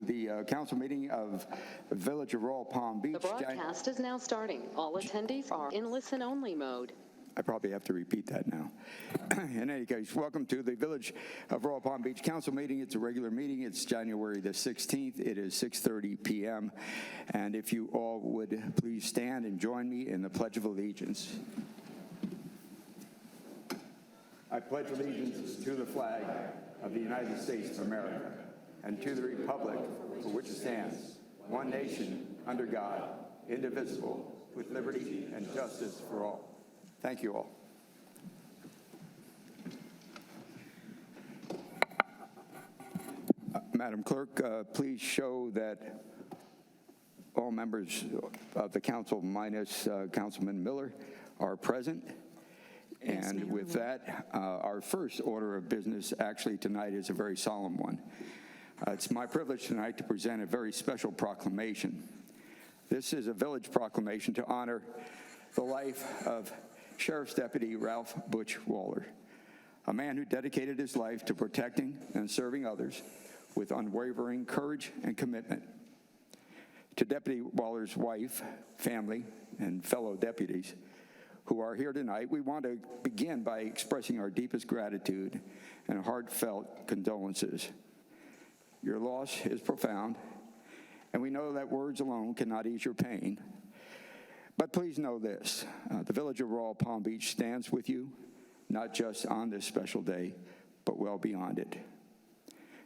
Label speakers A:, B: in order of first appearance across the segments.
A: the council meeting of Village of Royal Palm Beach.
B: The broadcast is now starting. All attendees are in listen-only mode.
A: I probably have to repeat that now. In any case, welcome to the Village of Royal Palm Beach Council meeting. It's a regular meeting. It's January the 16th. It is 6:30 p.m. And if you all would please stand and join me in the Pledge of Allegiance. I pledge allegiance to the flag of the United States of America and to the republic for which it stands, one nation, under God, indivisible, with liberty and justice for all. Thank you all. Madam Clerk, please show that all members of the council minus Councilman Miller are present. And with that, our first order of business actually tonight is a very solemn one. It's my privilege tonight to present a very special proclamation. This is a village proclamation to honor the life of Sheriff's Deputy Ralph Butch Waller, a man who dedicated his life to protecting and serving others with unwavering courage and commitment. To Deputy Waller's wife, family, and fellow deputies who are here tonight, we want to begin by expressing our deepest gratitude and heartfelt condolences. Your loss is profound, and we know that words alone cannot ease your pain. But please know this, the Village of Royal Palm Beach stands with you, not just on this special day, but well beyond it.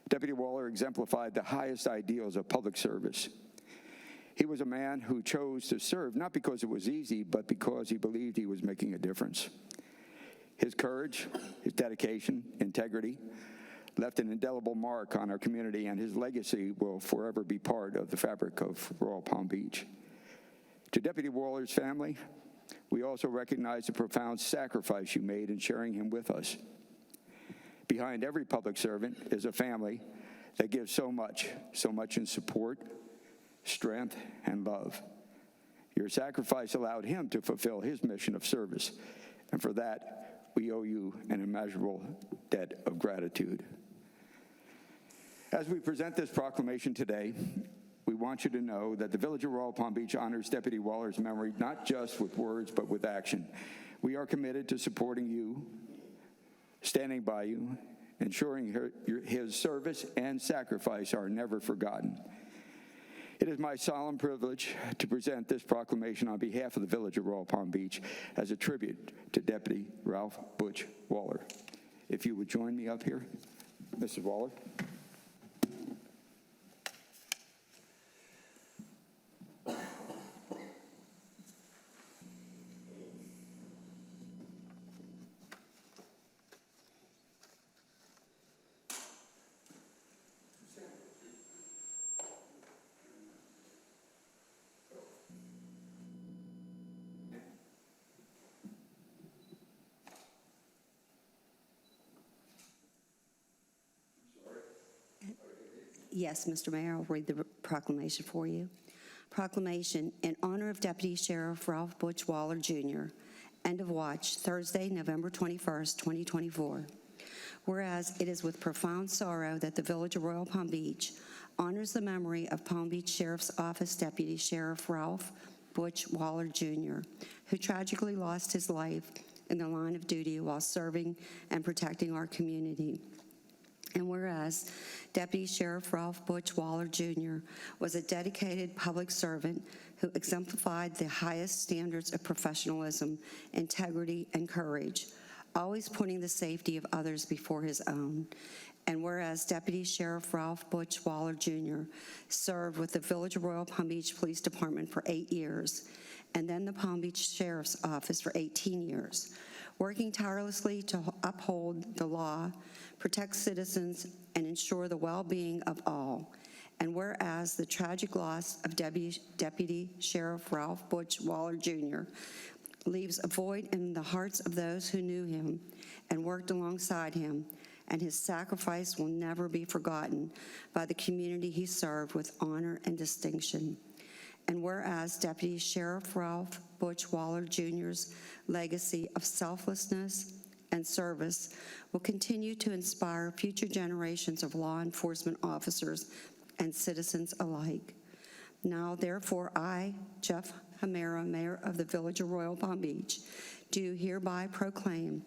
A: Deputy Waller exemplified the highest ideals of public service. He was a man who chose to serve, not because it was easy, but because he believed he was making a difference. His courage, his dedication, integrity left an indelible mark on our community, and his legacy will forever be part of the fabric of Royal Palm Beach. To Deputy Waller's family, we also recognize the profound sacrifice you made in sharing him with us. Behind every public servant is a family that gives so much in support, strength, and love. Your sacrifice allowed him to fulfill his mission of service, and for that, we owe you an immeasurable debt of gratitude. As we present this proclamation today, we want you to know that the Village of Royal Palm Beach honors Deputy Waller's memory not just with words, but with action. We are committed to supporting you, standing by you, ensuring his service and sacrifice are never forgotten. It is my solemn privilege to present this proclamation on behalf of the Village of Royal Palm Beach as a tribute to Deputy Ralph Butch Waller. If you would join me up here, Mrs. Waller.
C: Yes, Mr. Mayor, I'll read the proclamation for you. Proclamation in honor of Deputy Sheriff Ralph Butch Waller, Jr., end of watch, Thursday, November 21st, 2024. Whereas it is with profound sorrow that the Village of Royal Palm Beach honors the memory of Palm Beach Sheriff's Office Deputy Sheriff Ralph Butch Waller, Jr., who tragically lost his life in the line of duty while serving and protecting our community. And whereas Deputy Sheriff Ralph Butch Waller, Jr. was a dedicated public servant who exemplified the highest standards of professionalism, integrity, and courage, always putting the safety of others before his own. And whereas Deputy Sheriff Ralph Butch Waller, Jr. served with the Village of Royal Palm Beach Police Department for 8 years, and then the Palm Beach Sheriff's Office for 18 years, working tirelessly to uphold the law, protect citizens, and ensure the well-being of all. And whereas the tragic loss of Deputy Sheriff Ralph Butch Waller, Jr. leaves a void in the hearts of those who knew him and worked alongside him, and his sacrifice will never be forgotten by the community he served with honor and distinction. And whereas Deputy Sheriff Ralph Butch Waller, Jr.'s legacy of selflessness and service will continue to inspire future generations of law enforcement officers and citizens alike. Now, therefore, I, Jeff Hamera, Mayor of the Village of Royal Palm Beach, do hereby proclaim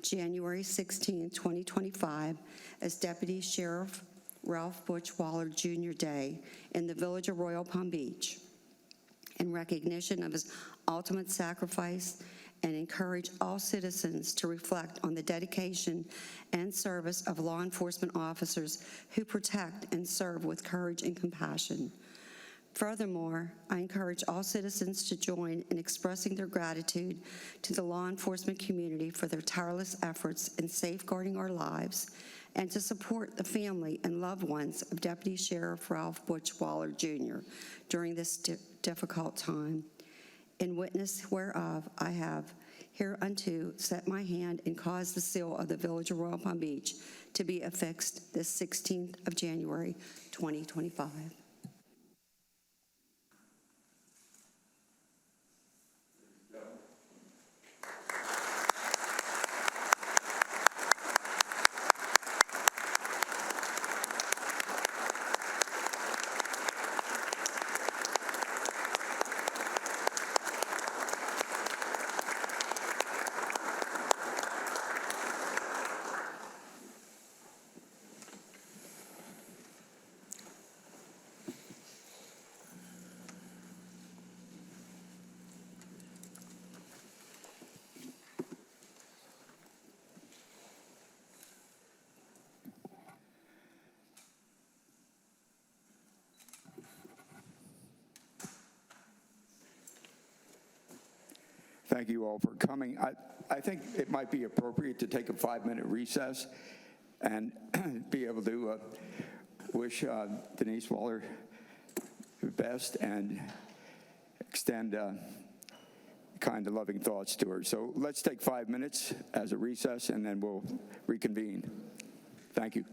C: January 16, 2025 as Deputy Sheriff Ralph Butch Waller Jr. Day in the Village of Royal Palm Beach in recognition of his ultimate sacrifice, and encourage all citizens to reflect on the dedication and service of law enforcement officers who protect and serve with courage and compassion. Furthermore, I encourage all citizens to join in expressing their gratitude to the law enforcement community for their tireless efforts in safeguarding our lives, and to support the family and loved ones of Deputy Sheriff Ralph Butch Waller Jr. during this difficult time. In witness whereof, I have hereunto set my hand and caused the seal of the Village of Royal Palm Beach to be affixed this 16th of January, 2025.
A: Thank you all for coming. I think it might be appropriate to take a 5-minute recess and be able to wish Denise Waller the best and extend kind of loving thoughts to her. So let's take 5 minutes as a recess, and then we'll reconvene. Thank you.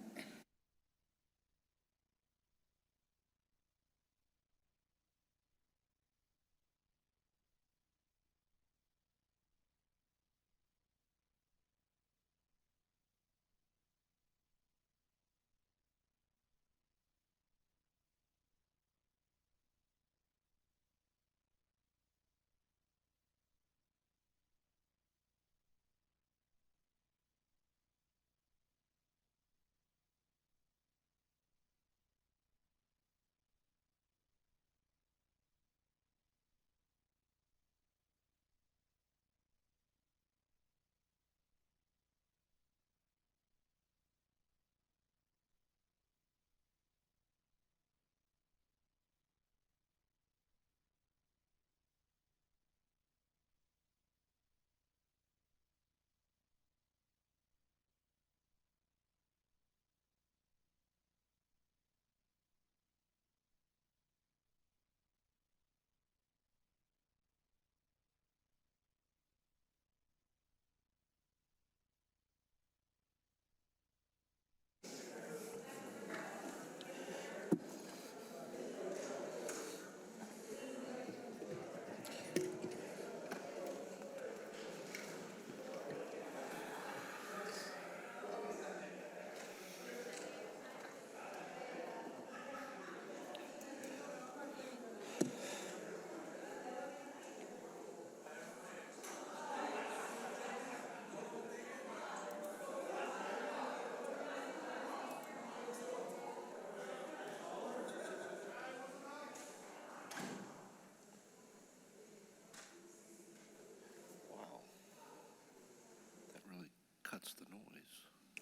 D: Cuts the noise.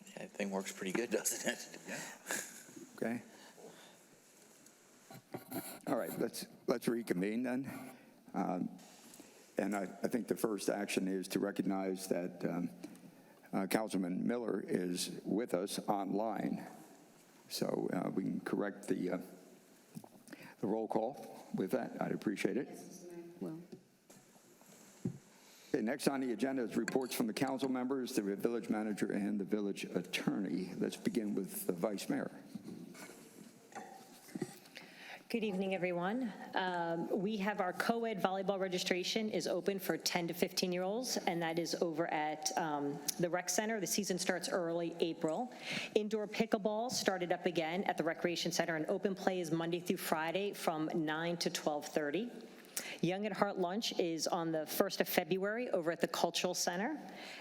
E: Yeah, that thing works pretty good, doesn't it?
D: Yeah.
A: Okay. All right, let's reconvene then. And I think the first action is to recognize that Councilman Miller is with us online. So we can correct the roll call with that. I'd appreciate it.
C: Well,
A: Okay, next on the agenda is reports from the council members, the village manager, and the village attorney. Let's begin with the vice mayor.
F: Good evening, everyone. We have our co-ed volleyball registration is open for 10 to 15-year-olds, and that is over at the rec center. The season starts early April. Indoor pickleball started up again at the recreation center, and open play is Monday through Friday from 9 to 12:30. Young at Heart Lunch is on the 1st of February over at the Cultural Center,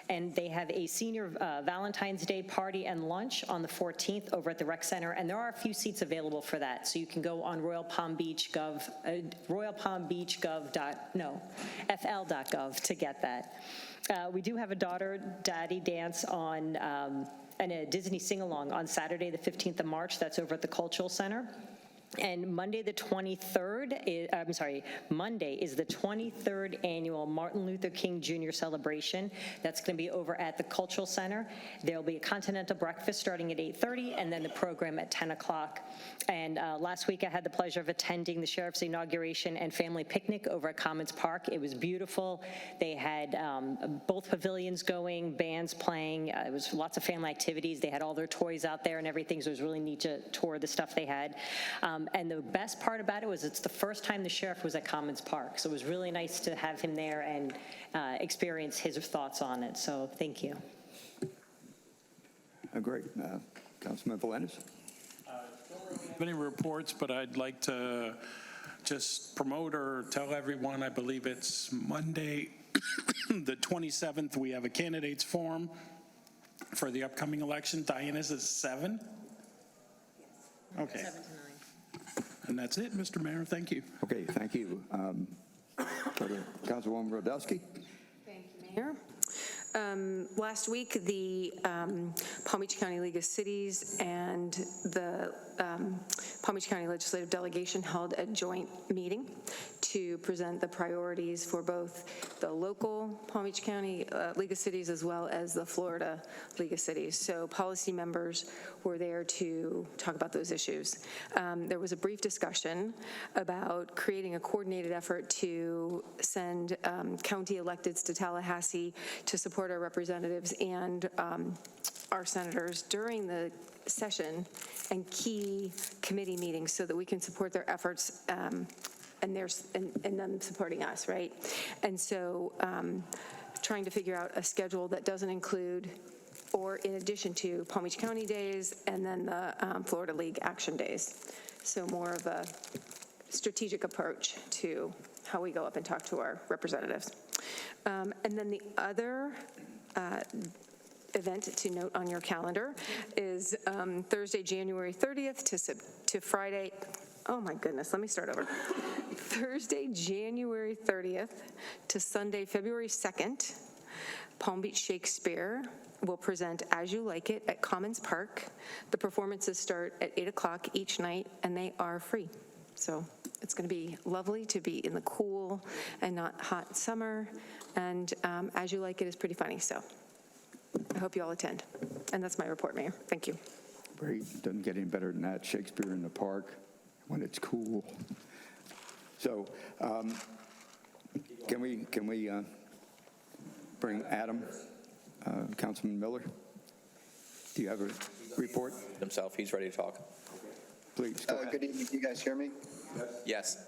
F: and they have a senior Valentine's Day party and lunch on the 14th over at the Rec Center, and there are a few seats available for that, so you can go on FL.gov to get that. We do have a daughter-daddy dance on and a Disney sing-along on Saturday, the 15th of March. That's over at the Cultural Center. And Monday is the 23rd annual Martin Luther King Jr. celebration. That's going to be over at the Cultural Center. There'll be a continental breakfast starting at 8:30, and then the program at 10 o'clock. And last week I had the pleasure of attending the Sheriff's inauguration and family picnic over at Commons Park. It was beautiful. They had both pavilions going, bands playing. It was lots of family activities. They had all their toys out there and everything, so it was really neat to tour the stuff they had. And the best part about it was it's the first time the sheriff was at Commons Park, so it was really nice to have him there and experience his thoughts on it. So thank you.
A: Great. Councilman Valenis?
G: Don't have any reports, but I'd like to just promote or tell everyone, I believe it's Monday, the 27th, we have a candidates forum for the upcoming election. Diane, is it 7? Okay. 7 to 9. And that's it, Mr. Mayor. Thank you.
A: Okay, thank you. Councilwoman Rodowski?
H: Thank you, Mayor. Last week, the Palm Beach County League of Cities and the Palm Beach County Legislative Delegation held a joint meeting to present the priorities for both the local Palm Beach County League of Cities as well as the Florida League of Cities. So policy members were there to talk about those issues. There was a brief discussion about creating a coordinated effort to send county electeds to Tallahassee to support our representatives and our senators during the session and key committee meetings so that we can support their efforts and them supporting us, right? And so trying to figure out a schedule that doesn't include or in addition to Palm Beach County days and then the Florida League action days. So more of a strategic approach to how we go up and talk to our representatives. And then the other event to note on your calendar is Thursday, January 30th to Friday. Oh my goodness, let me start over. Thursday, January 30th to Sunday, February 2nd, Palm Beach Shakespeare will present As You Like It at Commons Park. The performances start at 8 o'clock each night and they are free. So it's going to be lovely to be in the cool and not hot summer. And As You Like It is pretty funny. So I hope you all attend. And that's my report, Mayor. Thank you.
A: Great. Doesn't get any better than that. Shakespeare in the Park when it's cool. So can we bring Adam, Councilman Miller? Do you have a report?
E: Himself, he's ready to talk.
A: Please, go ahead.
I: Good evening. Can you guys hear me?
E: Yes.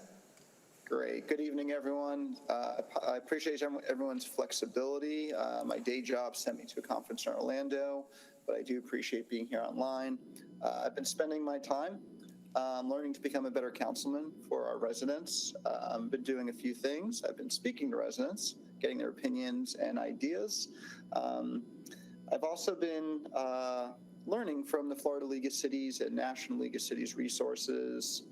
I: Great. Good evening, everyone. I appreciate everyone's flexibility. My day job sent me to a conference in Orlando, but I do appreciate being here online. I've been spending my time learning to become a better councilman for our residents. I've been doing a few things. I've been speaking to residents, getting their opinions and ideas. I've also been learning from the Florida League of Cities and National League of Cities resources.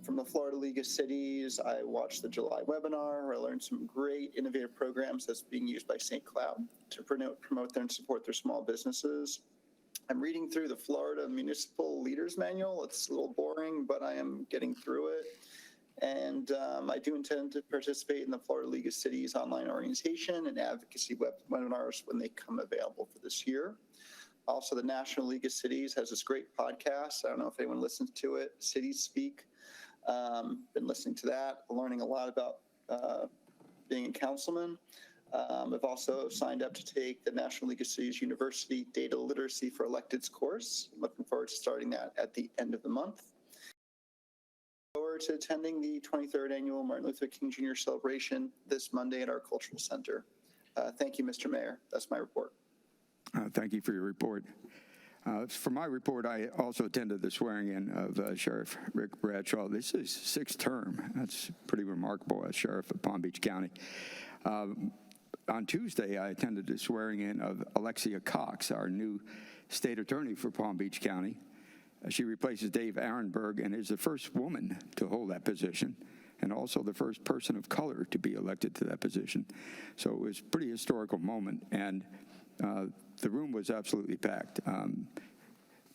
I: From the Florida League of Cities, I watched the July webinar where I learned some great innovative programs that's being used by St. Cloud to promote and support their small businesses. I'm reading through the Florida Municipal Leaders Manual. It's a little boring, but I am getting through it. And I do intend to participate in the Florida League of Cities online orientation and advocacy webinars when they come available for this year. Also, the National League of Cities has this great podcast. I don't know if anyone listens to it, Cities Speak. Been listening to that, learning a lot about being a councilman. I've also signed up to take the National League of Cities University Data Literacy for Electeds course. I'm looking forward to starting that at the end of the month. forward to attending the 23rd Annual Martin Luther King Jr. celebration this Monday at our Cultural Center. Thank you, Mr. Mayor. That's my report.
A: Thank you for your report. For my report, I also attended the swearing-in of Sheriff Rick Bradshaw. This is his sixth term. That's pretty remarkable as Sheriff of Palm Beach County. On Tuesday, I attended the swearing-in of Alexia Cox, our new state attorney for Palm Beach County. She replaces Dave Arenberg and is the first woman to hold that position, and also the first person of color to be elected to that position. So it was a pretty historical moment, and the room was absolutely packed.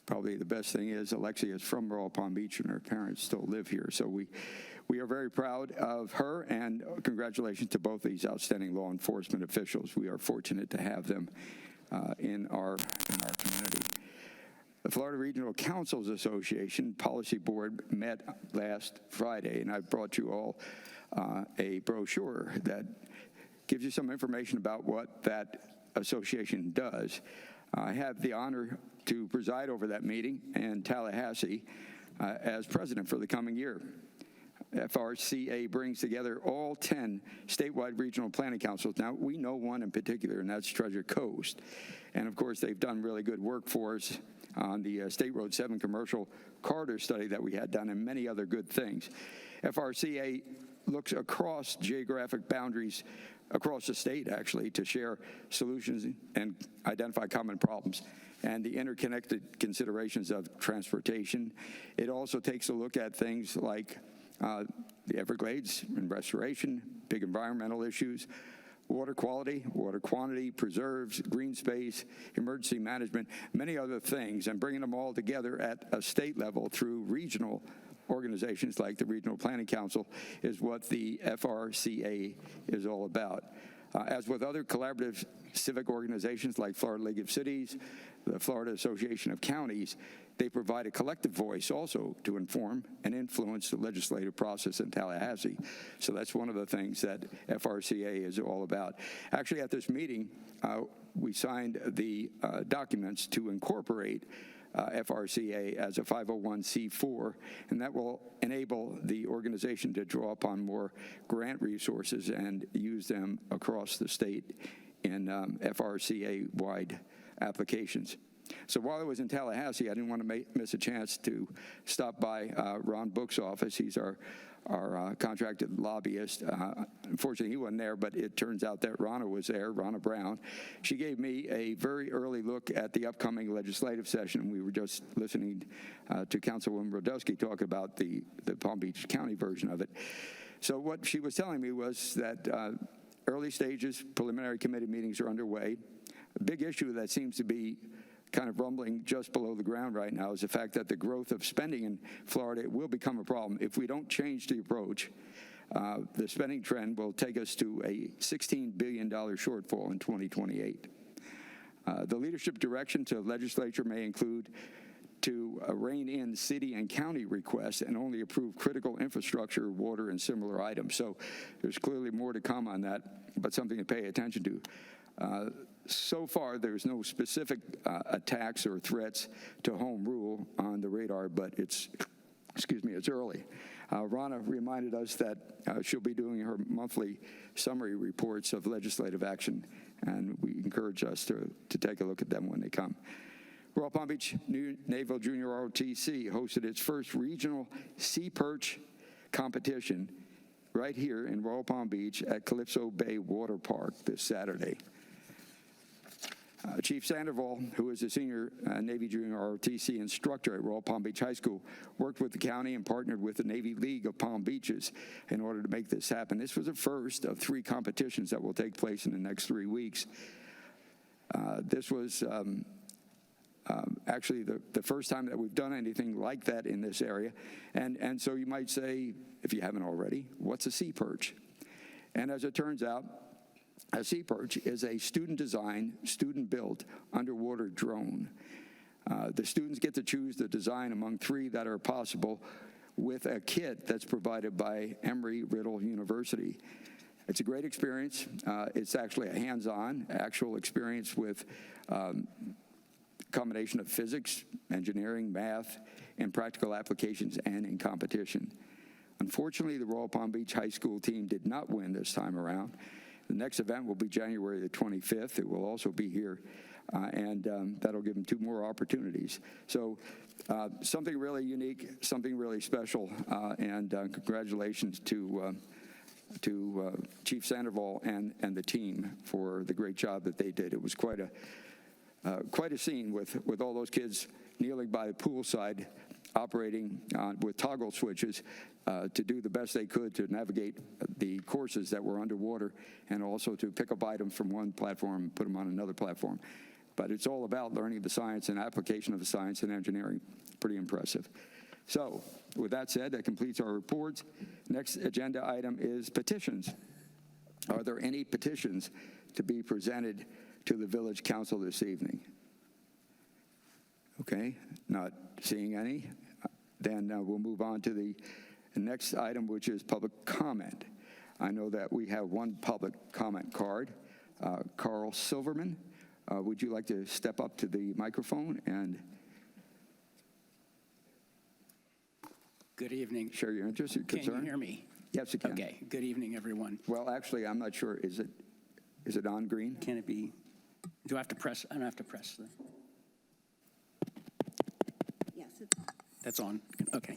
A: Probably the best thing is Alexia is from Royal Palm Beach, and her parents still live here. So we are very proud of her, and congratulations to both these outstanding law enforcement officials. We are fortunate to have them in our community. The Florida Regional Councils Association Policy Board met last Friday, and I brought you all a brochure that gives you some information about what that association does. I have the honor to preside over that meeting in Tallahassee as president for the coming year. FRCA brings together all 10 statewide regional planning councils. Now, we know one in particular, and that's Treasure Coast. And, of course, they've done really good work for us on the State Road 7 commercial corridor study that we had done, and many other good things. FRCA looks across geographic boundaries across the state, actually, to share solutions and identify common problems and the interconnected considerations of transportation. It also takes a look at things like the Everglades and restoration, big environmental issues, water quality, water quantity, preserves, green space, emergency management, many other things, and bringing them all together at a state level through regional organizations like the Regional Planning Council is what the FRCA is all about. As with other collaborative civic organizations like Florida League of Cities, the Florida Association of Counties, they provide a collective voice also to inform and influence the legislative process in Tallahassee. So that's one of the things that FRCA is all about. Actually, at this meeting, we signed the documents to incorporate FRCA as a 501c4, and that will enable the organization to draw upon more grant resources and use them across the state in FRCA-wide applications. So while I was in Tallahassee, I didn't want to miss a chance to stop by Ron Book's office. He's our contracted lobbyist. Unfortunately, he wasn't there, but it turns out that Ronna was there, Ronna Brown. She gave me a very early look at the upcoming legislative session. We were just listening to Councilwoman Rodowski talk about the Palm Beach County version of it. So what she was telling me was that early stages, preliminary committee meetings are underway. A big issue that seems to be kind of rumbling just below the ground right now is the fact that the growth of spending in Florida will become a problem. If we don't change the approach, the spending trend will take us to a $16 billion shortfall in 2028. The leadership direction to the legislature may include to rein in city and county requests and only approve critical infrastructure, water, and similar items. So there's clearly more to come on that, but something to pay attention to. So far, there's no specific attacks or threats to home rule on the radar, but it's early. Ronna reminded us that she'll be doing her monthly summary reports of legislative action, and we encourage us to take a look at them when they come. Royal Palm Beach Naval Junior ROTC hosted its first regional sea perch competition right here in Royal Palm Beach at Calypso Bay Water Park this Saturday. Chief Sandoval, who is a senior Navy Junior ROTC instructor at Royal Palm Beach High School, worked with the county and partnered with the Navy League of Palm Beaches in order to make this happen. This was the first of 3 competitions that will take place in the next 3 weeks. This was actually the first time that we've done anything like that in this area. And so you might say, if you haven't already, what's a sea perch? And as it turns out, a sea perch is a student-designed, student-built underwater drone. The students get to choose the design among 3 that are possible with a kit that's provided by Embry-Riddle University. It's a great experience. It's actually a hands-on, actual experience with a combination of physics, engineering, math, and practical applications and in competition. Unfortunately, the Royal Palm Beach High School team did not win this time around. The next event will be January the 25th. It will also be here, and that'll give them 2 more opportunities. So something really unique, something really special, and congratulations to Chief Sandoval and the team for the great job that they did. It was quite a scene with all those kids kneeling by the poolside, operating with toggle switches to do the best they could to navigate the courses that were underwater, and also to pick up items from one platform and put them on another platform. But it's all about learning the science and application of the science and engineering. Pretty impressive. So with that said, that completes our reports. Next agenda item is petitions. Are there any petitions to be presented to the Village Council this evening? Okay, not seeing any. Then we'll move on to the next item, which is public comment. I know that we have one public comment card. Carl Silverman, would you like to step up to the microphone and
J: Good evening.
A: share your interest, your concern?
J: Can you hear me?
A: Yes, you can.
J: Okay. Good evening, everyone.
A: Well, actually, I'm not sure. Is it on green?
J: Can it be? Do I have to press? I don't have to press.
C: Yes.
J: That's on. Okay.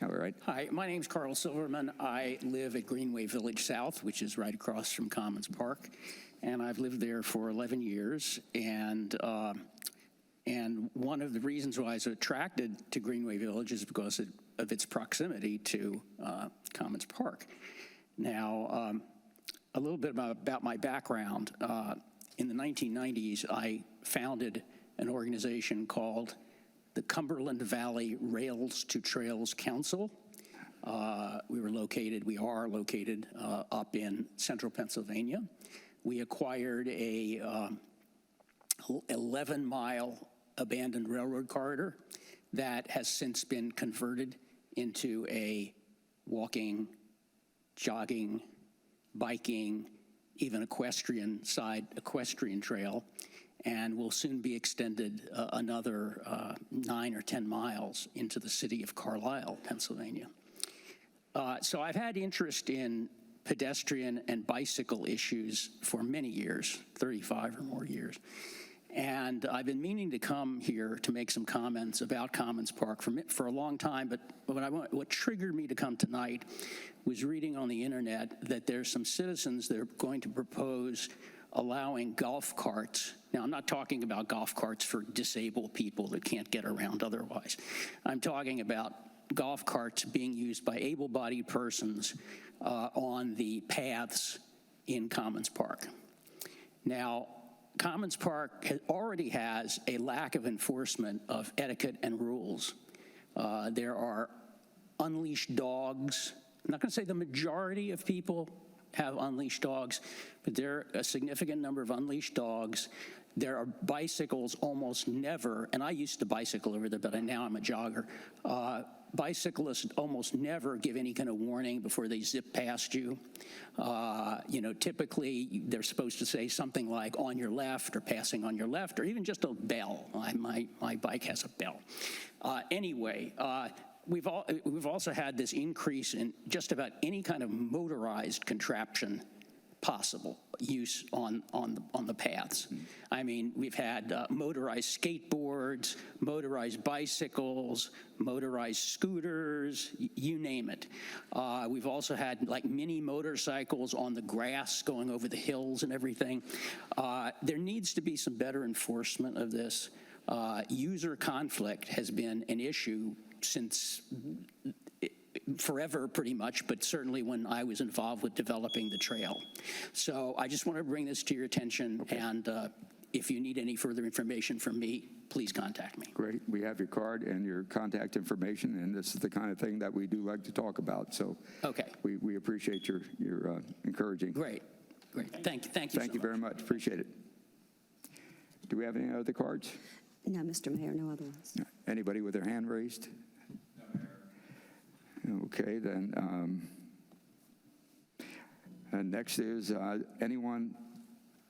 A: All right.
J: Hi, my name's Carl Silverman. I live at Greenway Village South, which is right across from Commons Park, and I've lived there for 11 years. And one of the reasons why I was attracted to Greenway Village is because of its proximity to Commons Park. Now, a little bit about my background. In the 1990s, I founded an organization called the Cumberland Valley Rails to Trails Council. We are located up in central Pennsylvania. We acquired a 11-mile abandoned railroad corridor that has since been converted into a walking, jogging, biking, even equestrian trail, and will soon be extended another 9 or 10 miles into the city of Carlisle, Pennsylvania. So I've had interest in pedestrian and bicycle issues for many years, 35 or more years. And I've been meaning to come here to make some comments about Commons Park for a long time, but what triggered me to come tonight was reading on the internet that there's some citizens that are going to propose allowing golf carts. Now, I'm not talking about golf carts for disabled people that can't get around otherwise. I'm talking about golf carts being used by able-bodied persons on the paths in Commons Park. Now, Commons Park already has a lack of enforcement of etiquette and rules. There are unleashed dogs. I'm not going to say the majority of people have unleashed dogs, but there are a significant number of unleashed dogs. There are bicycles almost never, and I used to bicycle over there, but now I'm a jogger. Bicyclists almost never give any kind of warning before they zip past you. Typically they're supposed to say something like on your left or passing on your left, or even just a bell. My bike has a bell. Anyway, we've also had this increase in just about any kind of motorized contraption possible use on the paths. I mean, we've had motorized skateboards, motorized bicycles, motorized scooters, you name it. We've also had like mini motorcycles on the grass going over the hills and everything. There needs to be some better enforcement of this. User conflict has been an issue since forever, pretty much, but certainly when I was involved with developing the trail. So I just want to bring this to your attention, and if you need any further information from me, please contact me.
A: Great. We have your card and your contact information, and this is the kind of thing that we do like to talk about. So
J: okay.
A: We appreciate your encouraging.
J: Great. Thank you.
A: Thank you very much. Appreciate it. Do we have any other cards?
C: No, Mr. Mayor, no other ones.
A: Anybody with their hand raised? Okay, then. And next is anyone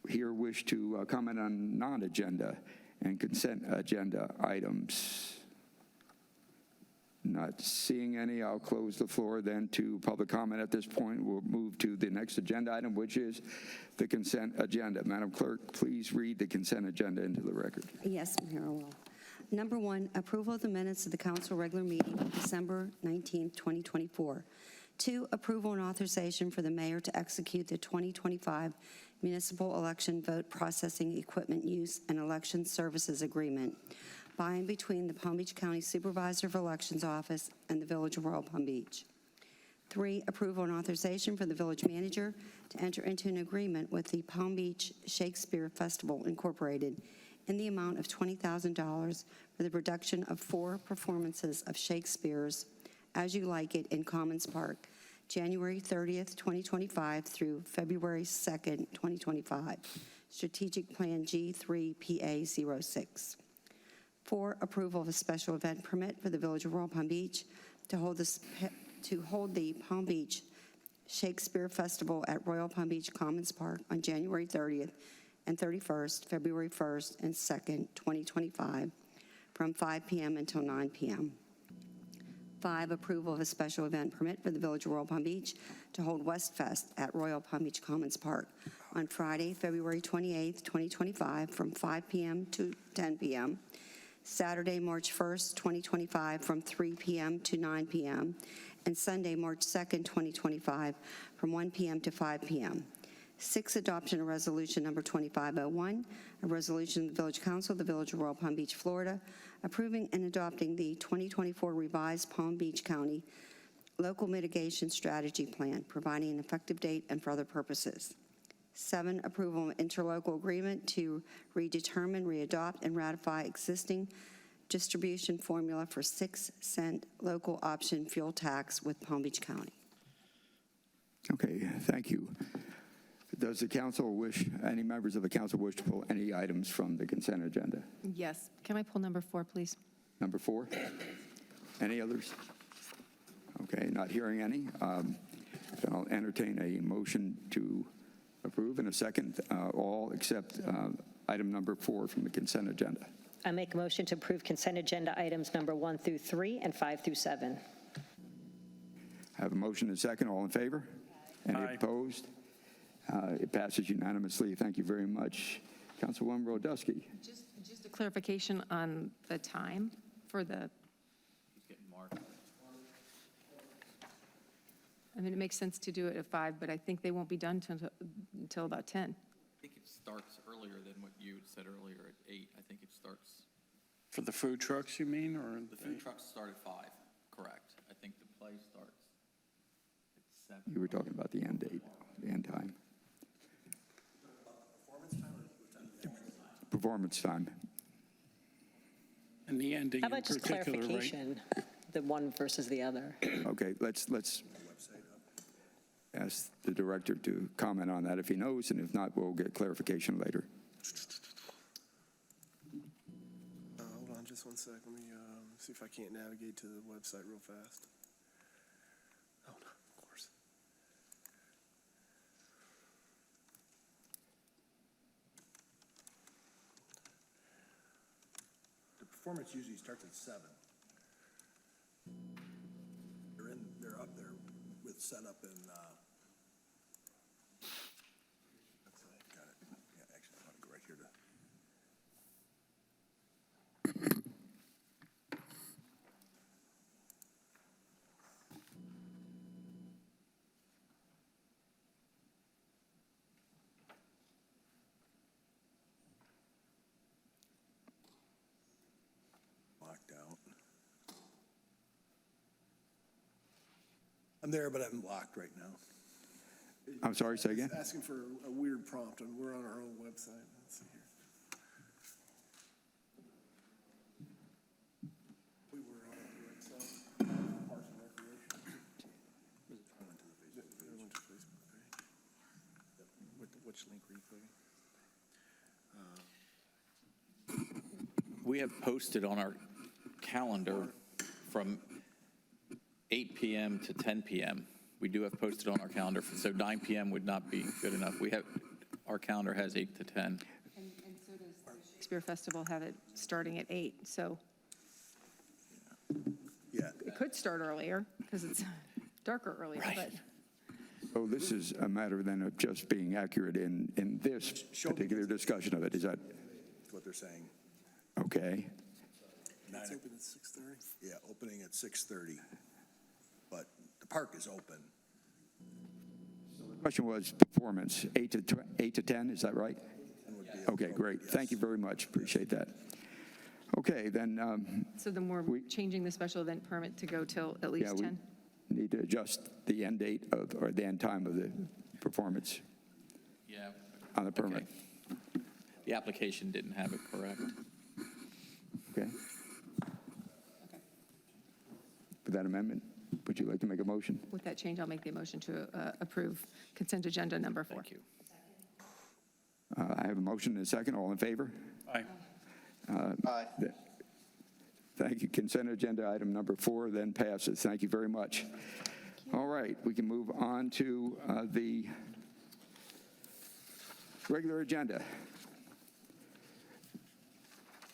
A: here wish to comment on non-agenda and consent agenda items? Not seeing any, I'll close the floor then to public comment at this point. We'll move to the next agenda item, which is the consent agenda. Madam Clerk, please read the consent agenda into the record.
C: Yes, Mayor, I will. Number 1, approval of the minutes of the council regular meeting of December 19th, 2024. 2, approval and authorization for the mayor to execute the 2025 municipal election vote processing equipment use and election services agreement by and between the Palm Beach County Supervisor of Elections Office and the Village of Royal Palm Beach. 3, approval and authorization for the village manager to enter into an agreement with the Palm Beach Shakespeare Festival Incorporated in the amount of $20,000 for the production of 4 performances of Shakespeare's As You Like It in Commons Park, January 30th, 2025 through February 2nd, 2025. Strategic Plan G3PA06. 4, approval of a special event permit for the Village of Royal Palm Beach to hold the Palm Beach Shakespeare Festival at Royal Palm Beach Commons Park on January 30th and 31st, February 1st and 2nd, 2025, from 5 p.m. until 9 p.m. 5, approval of a special event permit for the Village of Royal Palm Beach to hold Westfest at Royal Palm Beach Commons Park on Friday, February 28th, 2025, from 5 p.m. to 10 p.m., Saturday, March 1st, 2025, from 3 p.m. to 9 p.m., and Sunday, March 2nd, 2025, from 1 p.m. to 5 p.m. 6, adoption of resolution number 2501, a resolution of the Village Council of the Village of Royal Palm Beach, Florida, approving and adopting the 2024 revised Palm Beach County Local Mitigation Strategy Plan, providing an effective date and for other purposes. 7, approval of interlocal agreement to redetermine, readopt, and ratify existing distribution formula for 6-cent local option fuel tax with Palm Beach County.
A: Okay, thank you. Does the council wish, any members of the council wish to pull any items from the consent agenda?
H: Yes. Can I pull number 4, please?
A: Number 4? Any others? Okay, not hearing any. Then I'll entertain a motion to approve in a second, all except item number 4 from the consent agenda.
F: I make a motion to approve consent agenda items number 1 through 3 and 5 through 7.
A: I have a motion and a second. All in favor? Any
G: Aye.
A: opposed? It passes unanimously. Thank you very much. Councilwoman Rodusky.
H: Just a clarification on the time for the, I mean, it makes sense to do it at 5, but I think they won't be done until about 10.
K: I think it starts earlier than what you said earlier at 8. I think it starts,
G: For the food trucks, you mean, or?
K: the food trucks start at 5, correct. I think the play starts at 7.
A: You were talking about the end date, the end time. Performance time.
G: And the ending
F: How
G: in
F: about just
G: particular, right?
F: clarification, the one versus the other?
A: Okay, let's ask the director to comment on that if he knows, and if not, we'll get clarification later.
L: Hold on just one sec. Let me see if I can't navigate to the website real fast. Oh, no, of course.
M: The performance usually starts at 7. They're up there with setup and, got it. Yeah, actually, I want to go right here to. Locked out. I'm there, but I'm locked right now.
A: I'm sorry, say again?
L: It's asking for a weird prompt, and we're on our own website. Let's see here. We were on our website, Parks and Recreation. I went to the Facebook page. Which link were you clicking?
K: We have posted on our calendar from 8 p.m. to 10 p.m. We do have posted on our calendar, so 9 p.m. would not be good enough. Our calendar has 8 to 10.
H: And so does the Shakespeare Festival have it starting at 8, so.
M: Yeah.
H: It could start earlier because it's darker earlier, but
A: So this is a matter then of just being accurate in this particular discussion of it. Is that
M: That's what they're saying.
A: okay?
M: It's open at 6:30? Yeah, opening at 6:30. But the park is open.
A: The question was performance, 8 to 10, is that right? Okay, great. Thank you very much. Appreciate that. Okay, then,
H: so then we're changing the special event permit to go till at
A: yeah,
H: least
A: we
H: 10?
A: need to adjust the end date of, or the end time of the performance
K: Yeah.
A: on the permit.
K: Okay. The application didn't have it correct.
A: Okay? With that amendment, would you like to make a motion?
H: With that change, I'll make the motion to approve consent agenda number 4.
K: Thank you.
A: I have a motion and a second. All in favor?
G: Aye.
I: Aye.
A: Thank you. Consent agenda item number 4 then passes. Thank you very much. All right, we can move on to the regular agenda.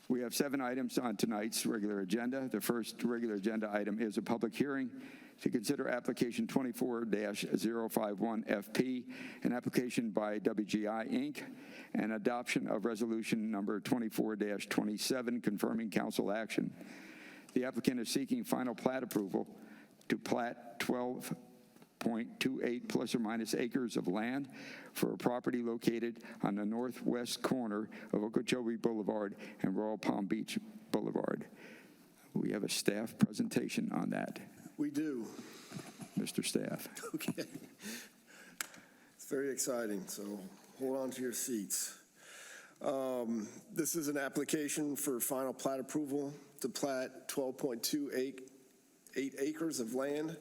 A: We have 7 items on tonight's regular agenda. The first regular agenda item is a public hearing to consider application 24-051FP, an application by WGI, Inc., and adoption of resolution number 24-27, confirming council action. The applicant is seeking final plat approval to plat 12.28 plus or minus acres of land for a property located on the northwest corner of Okeechobee Boulevard and Royal Palm Beach Boulevard. We have a staff presentation on that.
N: We do.
A: Mr. Staff.
N: Okay. It's very exciting, so hold on to your seats. This is an application for final plat approval to plat 12.28 acres of land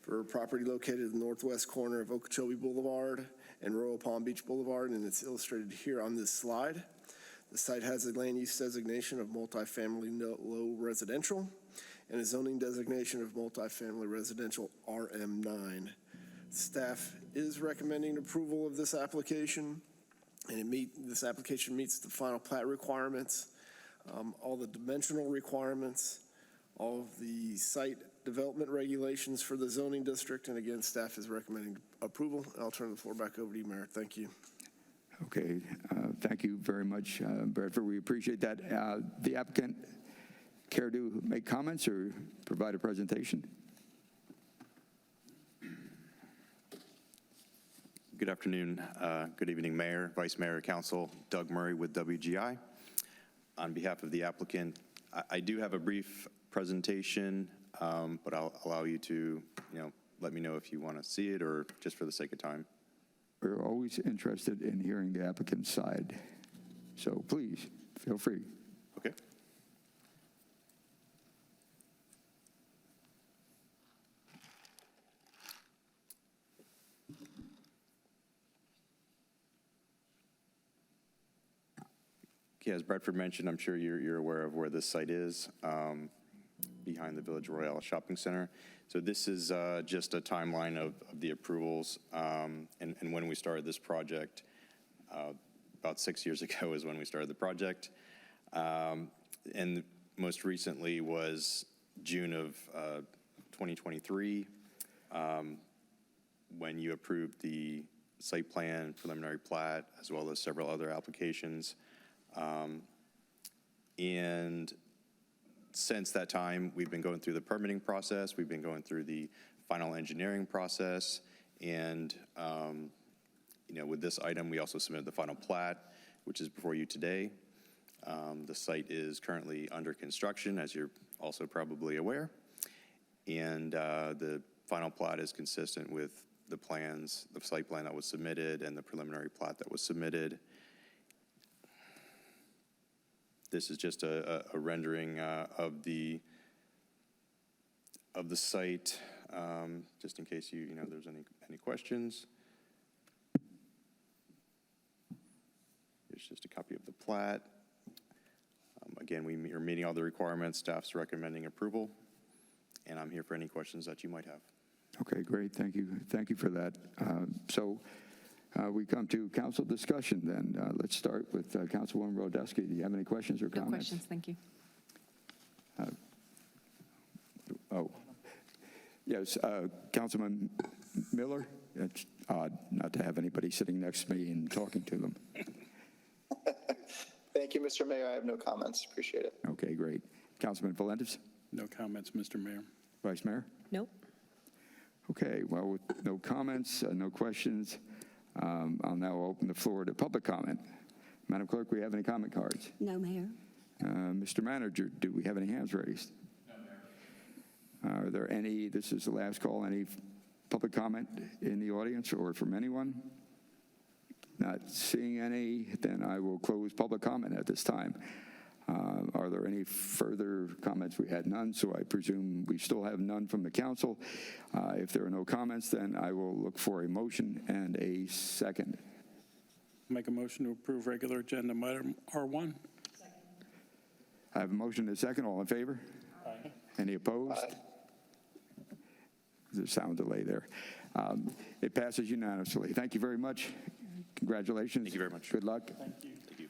N: for a property located in the northwest corner of Okeechobee Boulevard and Royal Palm Beach Boulevard, and it's illustrated here on this slide. The site has a land use designation of multifamily low residential and a zoning designation of multifamily residential RM9. Staff is recommending approval of this application, and this application meets the final plat requirements, all the dimensional requirements, all of the site development regulations for the zoning district, and again, staff is recommending approval. I'll turn the floor back over to you, Mayor. Thank you.
A: Okay, thank you very much, Bradford. We appreciate that. The applicant care to make comments or provide a presentation?
O: Good afternoon. Good evening, Mayor, Vice Mayor, Council. Doug Murray with WGI. On behalf of the applicant, I do have a brief presentation, but I'll allow you to, let me know if you want to see it or just for the sake of time.
A: We're always interested in hearing the applicant's side, so please, feel free.
O: Okay. Okay, as Bradford mentioned, I'm sure you're aware of where this site is, behind the Village Royale Shopping Center. So this is just a timeline of the approvals, and when we started this project. About 6 years ago is when we started the project, and most recently was June of 2023, when you approved the site plan, preliminary plat, as well as several other applications. And since that time, we've been going through the permitting process, we've been going through the final engineering process, and with this item, we also submitted the final plat, which is before you today. The site is currently under construction, as you're also probably aware, and the final plat is consistent with the plans, the site plan that was submitted and the preliminary plat that was submitted. This is just a rendering of the site, just in case there's any questions. Here's just a copy of the plat. Again, we are meeting all the requirements. Staff's recommending approval, and I'm here for any questions that you might have.
A: Okay, great. Thank you. Thank you for that. So we come to council discussion then. Let's start with Councilwoman Rodeski. Do you have any questions or comments?
H: No questions, thank you.
A: Oh, yes, Councilman Miller? It's odd not to have anybody sitting next to me and talking to them.
I: Thank you, Mr. Mayor. I have no comments. Appreciate it.
A: Okay, great. Councilman Valentes?
G: No comments, Mr. Mayor.
A: Vice Mayor?
F: Nope.
A: Okay, well, with no comments, no questions, I'll now open the floor to public comment. Madam Clerk, we have any comment cards?
C: No, Mayor.
A: Mr. Manager, do we have any hands raised? No, Mayor. Are there any, this is the last call, any public comment in the audience or from anyone? Not seeing any, then I will close public comment at this time. Are there any further comments? We had none, so I presume we still have none from the council. If there are no comments, then I will look for a motion and a second.
G: Make a motion to approve regular agenda item R1.
A: I have a motion and a second. All in favor?
G: Aye.
A: Any opposed?
I: Aye.
A: There's a sound delay there. It passes unanimously. Thank you very much. Congratulations.
O: Thank you very much.
A: Good luck.
G: Thank you.
O: Thank you.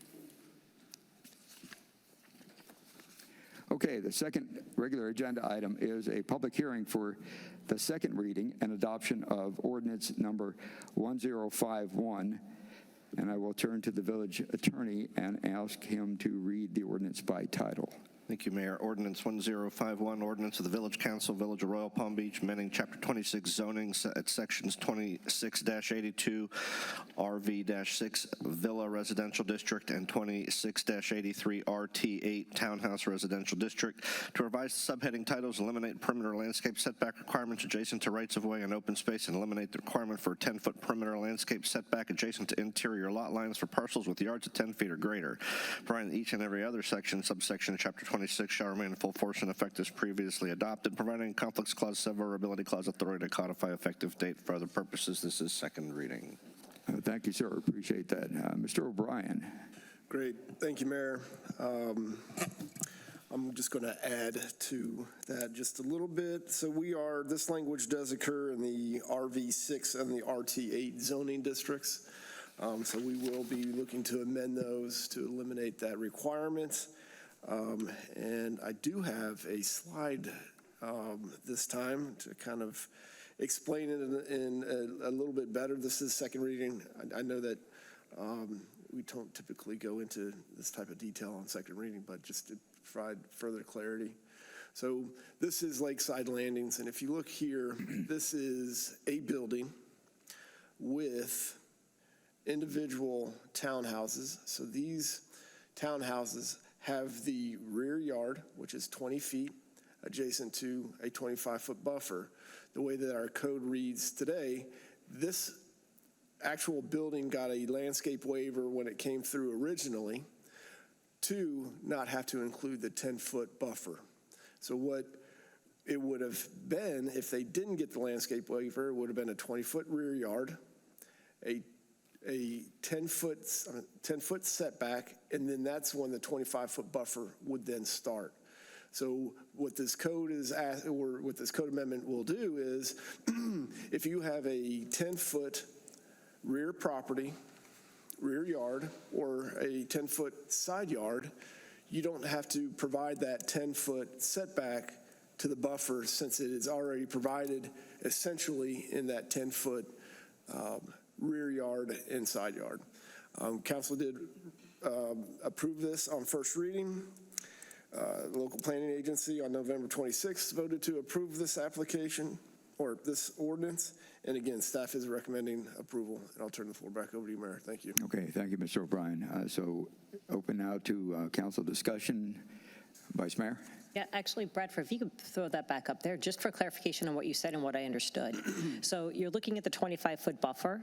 A: Okay, the second regular agenda item is a public hearing for the second reading and adoption of ordinance number 1051. And I will turn to the village attorney and ask him to read the ordinance by title.
D: Thank you, Mayor. Ordinance 1051, ordinance of the Village Council, Village of Royal Palm Beach, amending Chapter 26 zoning at sections 26-82 RV-6 Villa Residential District and 26-83 RT8 Townhouse Residential District to revise the subheading titles, eliminate perimeter landscape setback requirements adjacent to rights-of-way and open space, and eliminate the requirement for a 10-foot perimeter landscape setback adjacent to interior lot lines for parcels with yards of 10 feet or greater. Providing each and every other section, subsection of Chapter 26 shall remain in full force and effect as previously adopted, providing conflicts clause, severability clause, authority to codify effective date for other purposes. This is second reading.
A: Thank you, sir. Appreciate that. Mr. O'Brien.
N: Great. Thank you, Mayor. I'm just going to add to that just a little bit. So this language does occur in the RV6 and the RT8 zoning districts. So we will be looking to amend those to eliminate that requirement. And I do have a slide this time to kind of explain it in a little bit better. This is second reading. I know that we don't typically go into this type of detail on second reading, but just to provide further clarity. So this is Lakeside Landings, and if you look here, this is a building with individual townhouses. So these townhouses have the rear yard, which is 20 feet, adjacent to a 25-foot buffer. The way that our code reads today, this actual building got a landscape waiver when it came through originally to not have to include the 10-foot buffer. So what it would have been if they didn't get the landscape waiver, it would have been a 20-foot rear yard, a 10-foot setback, and then that's when the 25-foot buffer would then start. So what this code what this code amendment will do is, if you have a 10-foot rear property, rear yard, or a 10-foot side yard, you don't have to provide that 10-foot setback to the buffer since it is already provided essentially in that 10-foot rear yard and side yard. Council did approve this on first reading. The local planning agency on November 26th voted to approve this application or this ordinance. And again, staff is recommending approval. And I'll turn the floor back over to you, Mayor. Thank you.
A: Okay, thank you, Mr. O'Brien. So open now to council discussion. Vice Mayor?
F: Yeah, actually, Bradford, if you could throw that back up there, just for clarification on what you said and what I understood. So you're looking at the 25-foot buffer,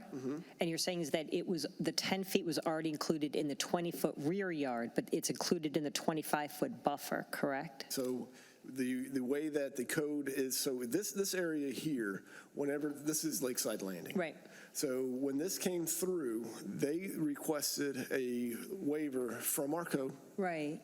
F: and you're saying is that the 10 feet was already included in the 20-foot rear yard, but it's included in the 25-foot buffer, correct?
N: So the way that the code is, so this area here, this is Lakeside Landing.
F: Right.
N: So when this came through, they requested a waiver from our code.
F: Right.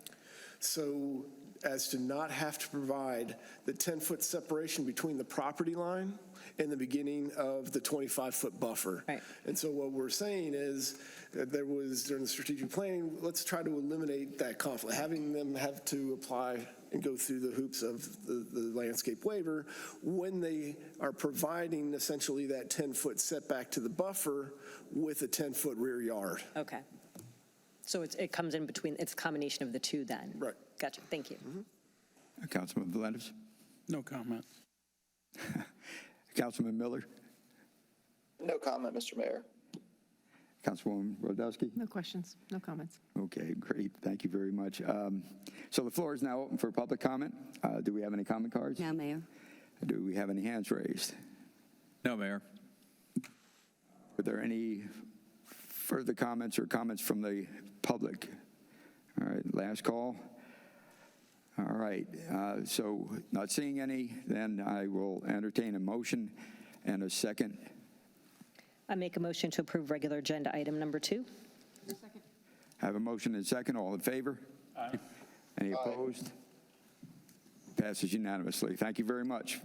N: So as to not have to provide the 10-foot separation between the property line and the beginning of the 25-foot buffer.
F: Right.
N: And so what we're saying is that there was, during the strategic planning, let's try to eliminate that conflict, having them have to apply and go through the hoops of the landscape waiver when they are providing essentially that 10-foot setback to the buffer with a 10-foot rear yard.
F: Okay. So it comes in between, it's a combination of the two then?
N: Right.
F: Gotcha, thank you.
A: Councilman Valentes?
G: No comment.
A: Councilman Miller?
I: No comment, Mr. Mayor.
A: Councilwoman Rodowski?
B: No questions, no comments.
A: Okay, great. Thank you very much. So the floor is now open for public comment. Do we have any comment cards?
C: No, Mayor.
A: Do we have any hands raised?
K: No, Mayor.
A: Are there any further comments or comments from the public? All right, last call. All right, so not seeing any, then I will entertain a motion and a second.
F: I make a motion to approve regular agenda item number 2.
A: Have a motion and a second. All in favor?
G: Aye.
A: Any opposed? Passes unanimously. Thank you very much.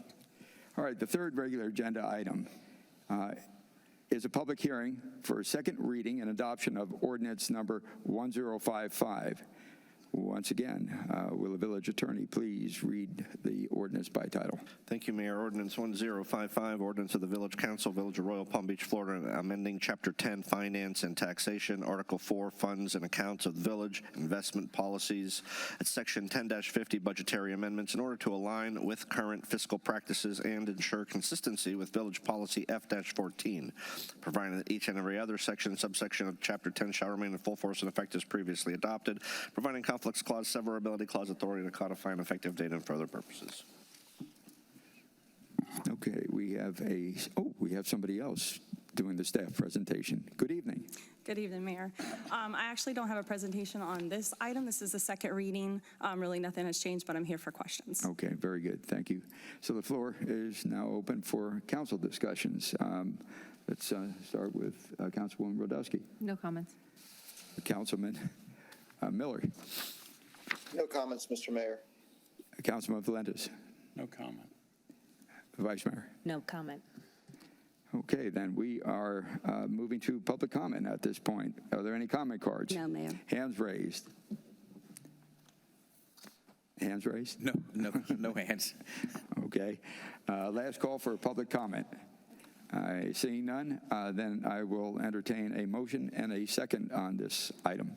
A: All right, the third regular agenda item is a public hearing for a second reading and adoption of ordinance number 1055. Once again, will the village attorney please read the ordinance by title?
D: Thank you, Mayor. Ordinance 1055, ordinance of the Village Council, Village of Royal Palm Beach, Florida, amending Chapter 10, Finance and Taxation, Article 4, Funds and Accounts of the Village, Investment Policies, at Section 10-50, Budgetary Amendments, in order to align with current fiscal practices and ensure consistency with Village Policy F-14, providing that each and every other section and subsection of Chapter 10 shall remain in full force and effect as previously adopted, providing conflicts clause, severability clause, authority to codify an effective date and for other purposes.
A: Okay, we have somebody else doing the staff presentation. Good evening.
P: Good evening, Mayor. I actually don't have a presentation on this item. This is the second reading. Really nothing has changed, but I'm here for questions.
A: Okay, very good. Thank you. So the floor is now open for council discussions. Let's start with Councilwoman Rodowski.
B: No comments.
A: Councilman Miller.
I: No comments, Mr. Mayor.
A: Councilman Valentes.
G: No comment.
A: Vice Mayor.
F: No comment.
A: Okay, then we are moving to public comment at this point. Are there any comment cards?
C: No, Mayor.
A: Hands raised. Hands raised?
K: No hands.
A: Okay. Last call for public comment. Seeing none, then I will entertain a motion and a second on this item.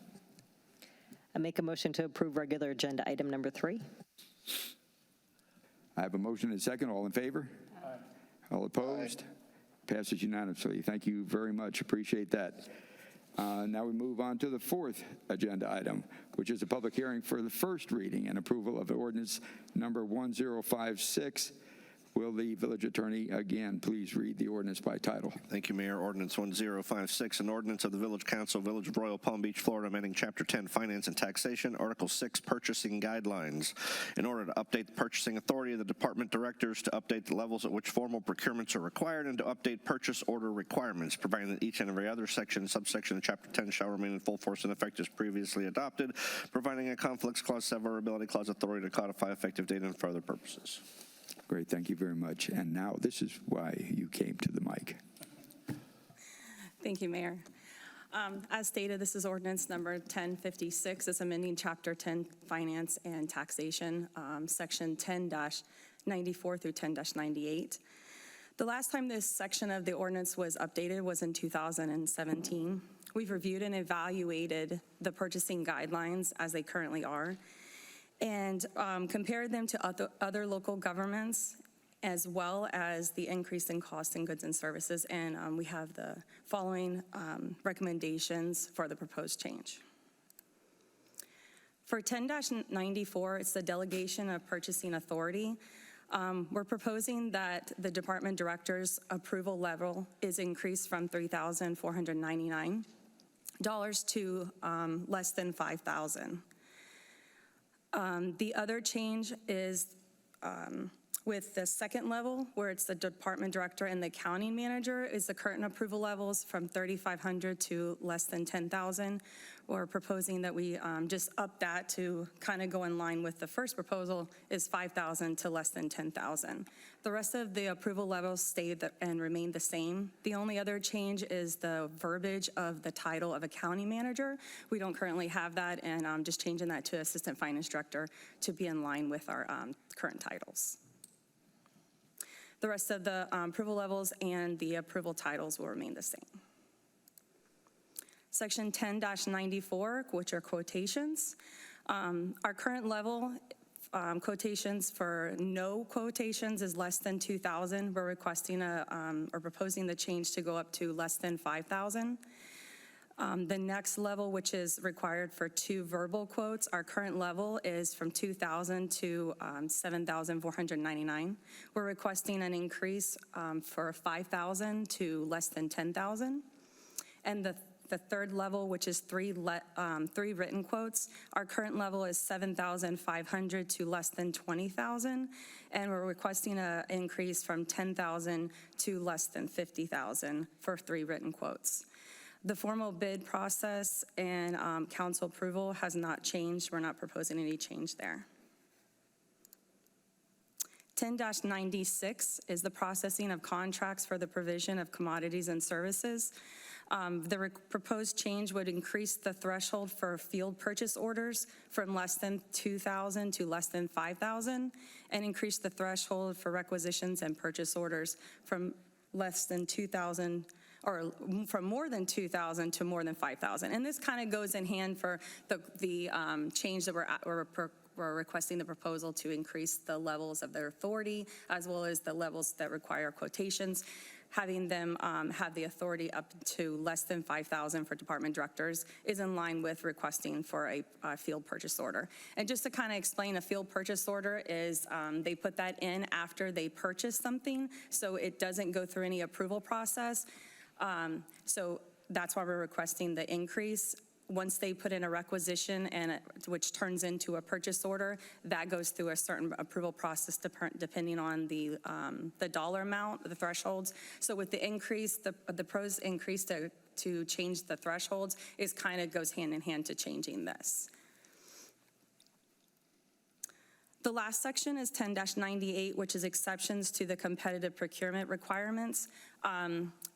F: I make a motion to approve regular agenda item number 3.
A: I have a motion and a second. All in favor? Aye. All opposed? Aye. Passes unanimously. Thank you very much. Appreciate that. Now we move on to the fourth agenda item, which is a public hearing for the first reading and approval of ordinance number 1056. Will the village attorney again please read the ordinance by title?
D: Thank you, Mayor. Ordinance 1056, an ordinance of the Village Council, Village of Royal Palm Beach, Florida, amending Chapter 10, Finance and Taxation, Article 6, Purchasing Guidelines, in order to update the purchasing authority of the department directors, to update the levels at which formal procurements are required, and to update purchase order requirements, providing that each and every other section and subsection of Chapter 10 shall remain in full force and effect as previously adopted, providing a conflicts clause, severability clause, authority to codify effective date and for other purposes.
A: Great, thank you very much. And now this is why you came to the mic.
P: Thank you, Mayor. As stated, this is ordinance number 1056. It's amending Chapter 10, Finance and Taxation, Section 10-94 through 10-98. The last time this section of the ordinance was updated was in 2017. We've reviewed and evaluated the purchasing guidelines as they currently are, and compared them to other local governments, as well as the increase in cost in goods and services. And we have the following recommendations for the proposed change. For 10-94, it's the delegation of purchasing authority. We're proposing that the department director's approval level is increased from $3,499 to less than $5,000. The other change is With the second level, where it's the department director and the accounting manager, is the current approval levels from 3,500 to less than 10,000. We're proposing that we just up that to kind of go in line with the first proposal, is 5,000 to less than 10,000. The rest of the approval levels stayed and remain the same. The only other change is the verbiage of the title of accounting manager. We don't currently have that, and I'm just changing that to assistant finance director to be in line with our current titles. The rest of the approval levels and the approval titles will remain the same. Section 10-94, which are quotations. Our current level quotations for no quotations is less than 2,000. We're requesting or proposing the change to go up to less than 5,000. The next level, which is required for 2 verbal quotes, our current level is from 2,000 to 7,499. We're requesting an increase for 5,000 to less than 10,000. And the third level, which is 3 written quotes, our current level is 7,500 to less than 20,000, and we're requesting an increase from 10,000 to less than 50,000 for 3 written quotes. The formal bid process and council approval has not changed. We're not proposing any change there. 10-96 is the processing of contracts for the provision of commodities and services. The proposed change would increase the threshold for field purchase orders from less than 2,000 to less than 5,000, and increase the threshold for requisitions and purchase orders from less than 2,000 or from more than 2,000 to more than 5,000. And this kind of goes in hand for the change that we're requesting the proposal to increase the levels of their authority, as well as the levels that require quotations, having them have the authority up to less than 5,000 for department directors is in line with requesting for a field purchase order. And just to kind of explain, a field purchase order is they put that in after they purchase something, so it doesn't go through any approval process. So that's why we're requesting the increase. Once they put in a requisition which turns into a purchase order, that goes through a certain approval process depending on the dollar amount, the thresholds. So with the increase, the pros increase to change the thresholds is kind of goes hand in hand to changing this. The last section is 10-98, which is exceptions to the competitive procurement requirements.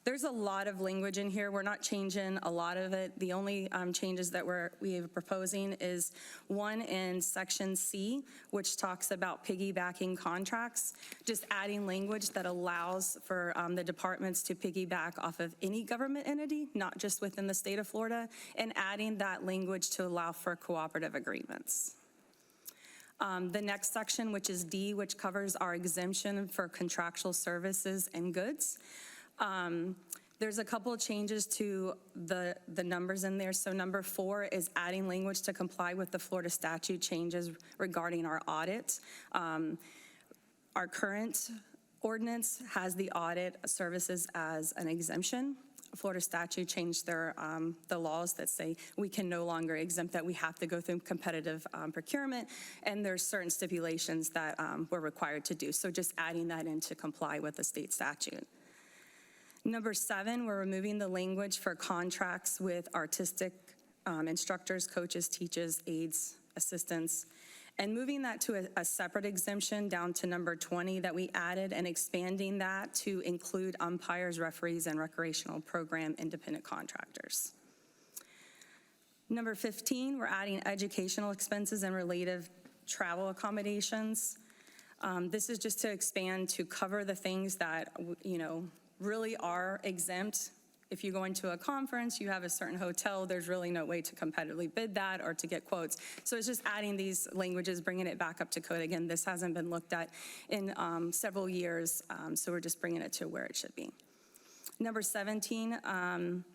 P: There's a lot of language in here. We're not changing a lot of it. The only changes that we are proposing is one in section C, which talks about piggybacking contracts, just adding language that allows for the departments to piggyback off of any government entity, not just within the state of Florida, and adding that language to allow for cooperative agreements. The next section, which is D, which covers our exemption for contractual services and goods. There's a couple of changes to the numbers in there. So number 4 is adding language to comply with the Florida statute changes regarding our audit. Our current ordinance has the audit services as an exemption. Florida statute changed their the laws that say we can no longer exempt that. We have to go through competitive procurement, and there's certain stipulations that we're required to do. So just adding that in to comply with the state statute. Number 7, we're removing the language for contracts with artistic instructors, coaches, teachers, aides, assistants, and moving that to a separate exemption down to number 20 that we added, and expanding that to include umpires, referees, and recreational program independent contractors. Number 15, we're adding educational expenses and related travel accommodations. This is just to expand to cover the things that, really are exempt. If you go into a conference, you have a certain hotel, there's really no way to competitively bid that or to get quotes. So it's just adding these languages, bringing it back up to code. Again, this hasn't been looked at in several years, so we're just bringing it to where it should be. Number 17,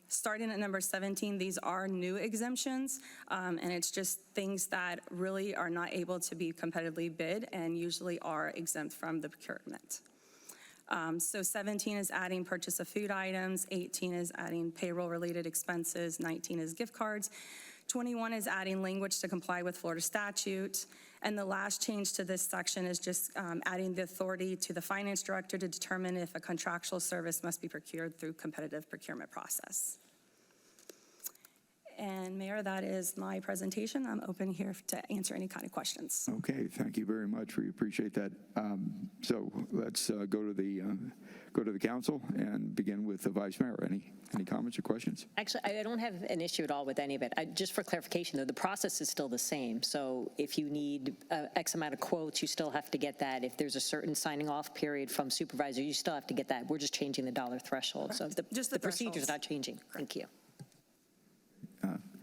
P: starting at number 17, these are new exemptions, and it's just things that really are not able to be competitively bid and usually are exempt from the procurement. So 17 is adding purchase of food items, 18 is adding payroll-related expenses, 19 is gift cards, 21 is adding language to comply with Florida statute. And the last change to this section is just adding the authority to the finance director to determine if a contractual service must be procured through competitive procurement process. And Mayor, that is my presentation. I'm open here to answer any kind of questions.
A: Okay, thank you very much. We appreciate that. So let's go to the council and begin with the vice mayor. Any comments or questions?
F: Actually, I don't have an issue at all with any of it. Just for clarification, though, the process is still the same. So if you need X amount of quotes, you still have to get that. If there's a certain signing off period from supervisor, you still have to get that. We're just changing the dollar threshold. So the procedure's not changing. Thank you.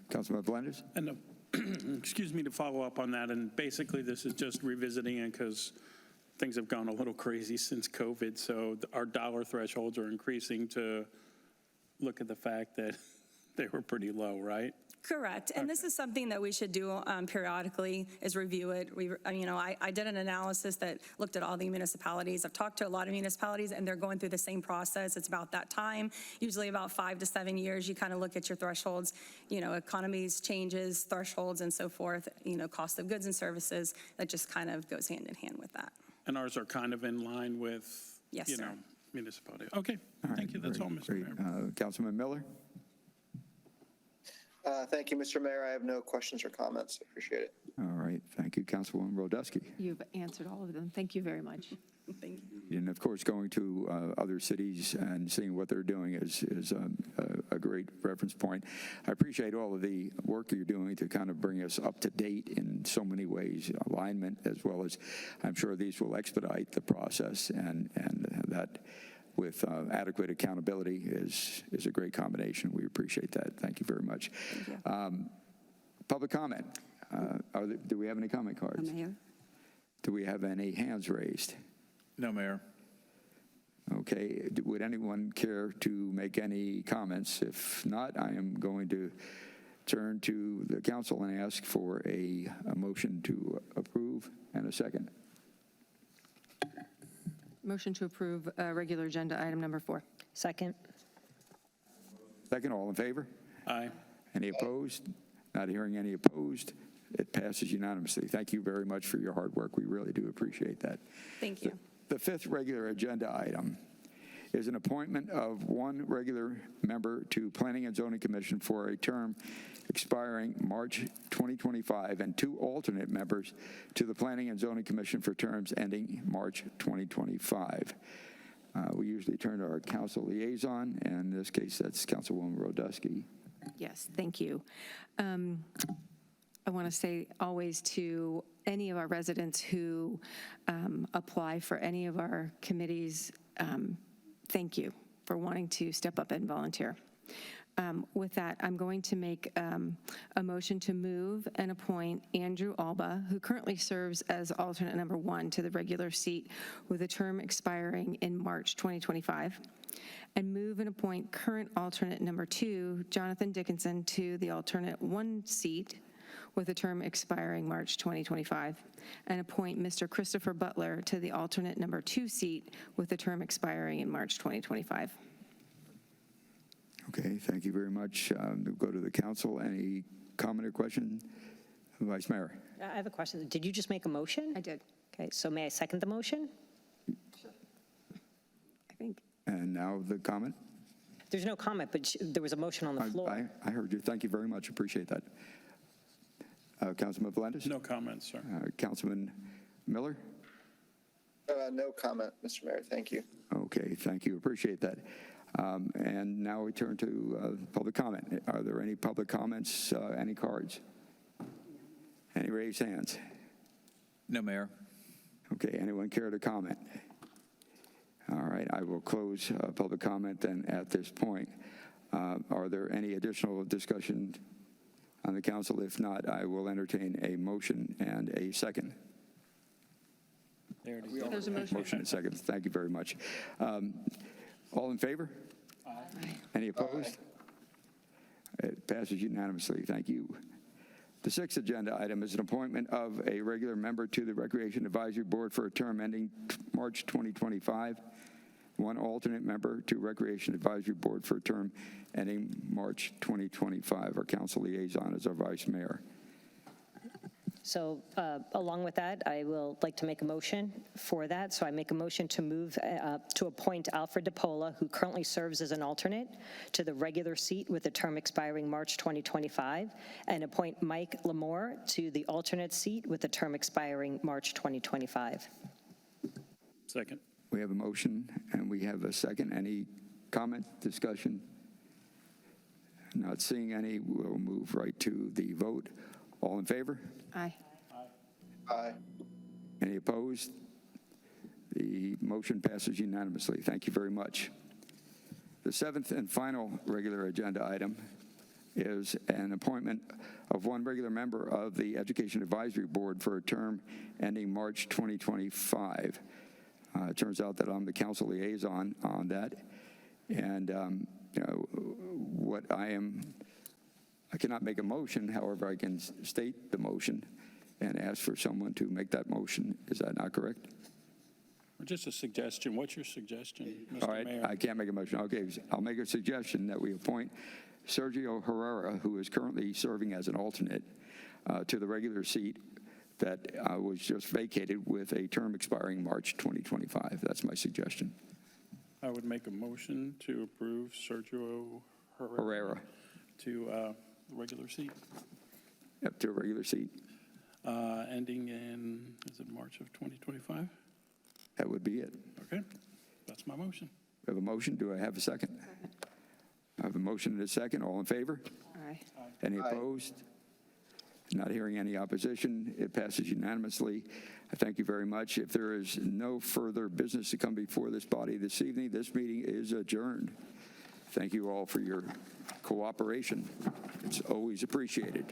A: Councilman Melendez?
G: And excuse me to follow up on that, and basically this is just revisiting it because things have gone a little crazy since COVID, so our dollar thresholds are increasing to look at the fact that they were pretty low, right?
P: Correct. And this is something that we should do periodically, is review it. I did an analysis that looked at all the municipalities. I've talked to a lot of municipalities, and they're going through the same process. It's about that time, usually about 5 to 7 years. You kind of look at your thresholds, economies, changes, thresholds, and so forth, cost of goods and services. That just kind of goes hand in hand with that.
G: And ours are kind of in line with,
P: Yes, sir.
G: municipality. Okay, thank you. That's all, Mr. Mayor.
A: Councilman Miller?
I: Thank you, Mr. Mayor. I have no questions or comments. Appreciate it.
A: All right, thank you, Councilwoman Rodusky.
B: You've answered all of them. Thank you very much.
P: Thank you.
A: And of course, going to other cities and seeing what they're doing is a great reference point. I appreciate all of the work you're doing to kind of bring us up to date in so many ways, alignment, as well as I'm sure these will expedite the process, and that with adequate accountability is a great combination. We appreciate that. Thank you very much. Public comment. Do we have any comment cards?
C: Mayor?
A: Do we have any hands raised?
K: No, Mayor.
A: Okay, would anyone care to make any comments? If not, I am going to turn to the council and ask for a motion to approve and a second.
B: Motion to approve regular agenda item number 4.
F: Second.
A: Second, all in favor?
G: Aye.
A: Any opposed? Not hearing any opposed. It passes unanimously. Thank you very much for your hard work. We really do appreciate that.
P: Thank you.
A: The fifth regular agenda item is an appointment of one regular member to Planning and Zoning Commission for a term expiring March 2025, and 2 alternate members to the Planning and Zoning Commission for terms ending March 2025. We usually turn to our council liaison, and in this case, that's Councilwoman Rodusky.
H: Yes, thank you. I want to say always to any of our residents who apply for any of our committees, thank you for wanting to step up and volunteer. With that, I'm going to make a motion to move and appoint Andrew Alba, who currently serves as alternate number 1 to the regular seat with a term expiring in March 2025, and move and appoint current alternate number 2, Jonathan Dickinson, to the alternate 1 seat with a term expiring March 2025, and appoint Mr. Christopher Butler to the alternate number 2 seat with a term expiring in March 2025.
A: Okay, thank you very much. We'll go to the council. Any comment or question? Vice Mayor.
F: I have a question. Did you just make a motion?
H: I did.
F: Okay, so may I second the motion?
H: I think.
A: And now the comment?
F: There's no comment, but there was a motion on the floor.
A: I heard you. Thank you very much. Appreciate that. Councilman Melendez?
G: No comments, sir.
A: Councilman Miller?
I: No comment, Mr. Mayor. Thank you.
A: Okay, thank you. Appreciate that. And now we turn to public comment. Are there any public comments, any cards? Any raised hands?
K: No, Mayor.
A: Okay, anyone care to comment? All right, I will close public comment then at this point. Are there any additional discussion on the council? If not, I will entertain a motion and a second.
B: There's a motion.
A: Motion and second. Thank you very much. All in favor? Aye. Any opposed? Aye. It passes unanimously. Thank you. The 6th agenda item is an appointment of a regular member to the Recreation Advisory Board for a term ending March 2025. one alternate member to Recreation Advisory Board for a term ending March 2025. Our council liaison is our vice mayor.
F: So along with that, I will like to make a motion for that. So I make a motion to move to appoint Alfred DePola, who currently serves as an alternate, to the regular seat with a term expiring March 2025, and appoint Mike Lamore to the alternate seat with a term expiring March 2025.
G: Second.
A: We have a motion and we have a second. Any comment, discussion? Not seeing any, we'll move right to the vote. All in favor?
H: Aye.
I: Aye.
A: Any opposed? The motion passes unanimously. Thank you very much. The seventh and final regular agenda item is an appointment of one regular member of the Education Advisory Board for a term ending March 2025. It turns out that I'm the council liaison on that. And I cannot make a motion, however, I can state the motion and ask for someone to make that motion. Is that not correct?
G: Just a suggestion. What's your suggestion, Mr.
A: All right,
G: Mayor?
A: I can't make a motion. Okay, I'll make a suggestion that we appoint Sergio Herrera, who is currently serving as an alternate, to the regular seat that was just vacated with a term expiring March 2025. That's my suggestion.
G: I would make a motion to approve Sergio
A: Herrera.
G: To the regular seat,
A: Yep, to a regular seat.
G: ending in, is it March of 2025?
A: That would be it.
G: Okay, that's my motion.
A: We have a motion. Do I have a second? I have a motion and a second. All in favor?
H: Aye.
A: Any
I: Aye.
A: opposed? Not hearing any opposition. It passes unanimously. I thank you very much. If there is no further business to come before this body this evening, this meeting is adjourned. Thank you all for your cooperation. It's always appreciated.